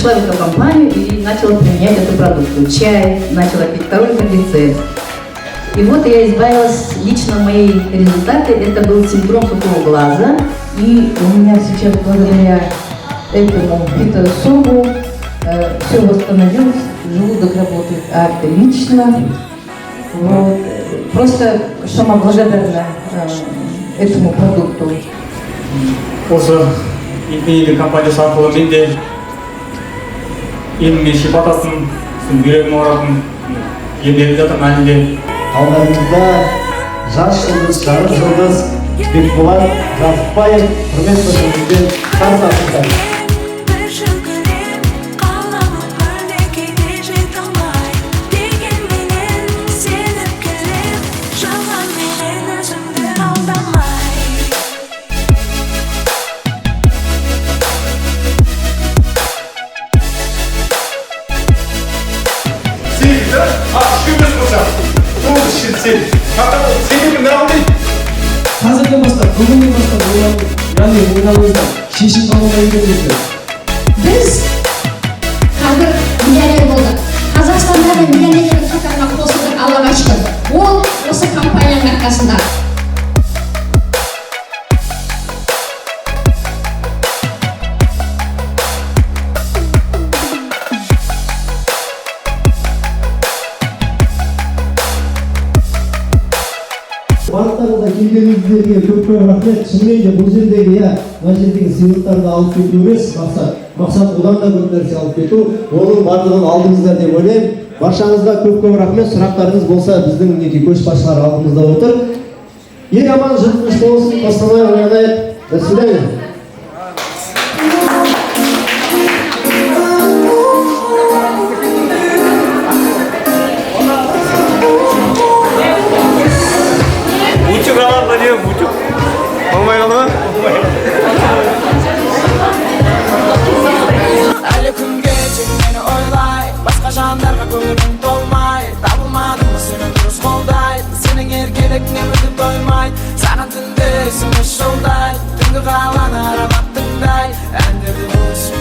пришла в эту компанию и начала применять эту продукцию. Чай, начала пить второй рецепт. И вот я избавилась, лично мои результаты, это был синдром сухого глаза. И у меня сейчас благодаря этому фитособу все восстановилось, желудок работает отлично. Вот. Просто сама благодарна этому продукту. Осы итмейді компаниясы арқылы мен де еміме шипатасын, бүйрегіме ұратын емдеріп жатырмын әлінде. Алдарыңызда жас жұлдыз, жарық жұлдыз, Бекболат Жазықбаев, құрмет көрсетуден қарсақсыздар. Қазірден бастап, бүгіннен бастап яғни ойларыңызда шешім қабылдай беріңіздер. Біз қазір миллионер болдық. Қазақстандағы миллионерлер қатарына қосылдық, Аллаға шүкір. Ол осы компанияның арқасында. Барлықтарыңызға келгеніңіздерге көп рахмет. Шынымен де бұл жердегі мына жердегі сыйлықтарды алып кету емес, мақсат одан да көп нәрсе алып кету. Оның барлығын алдыңыздар деп ойлаймын. Баршаңызға көп рахмет. Сұрақтарыңыз болса, біздің мінекей көшбасшылар алдымызда отыр. Ел аман, жұрт тыныш болсын. Қостанай оянайық. До свидания. Әлі күнге тек мені ойлай, басқа жандарға көңілім толмай. Табылмадым ба сені дұрыс қолдайды, сенің еркелігіңе мүлдем тоймайды. Саған түнде смс жолдайды, түнгі қаланы арамат тыңдай. Әндерді болсын,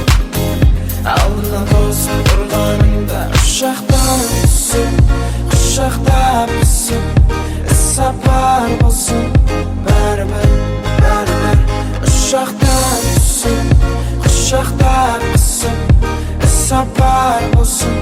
алдынан тосып тұрғаныңда ұшақтан түсіп, құшақтап түсіп, іс-сапар болсын. Бәрібір ұшақтан түсіп, құшақтап түсіп, іс-сапар болсын.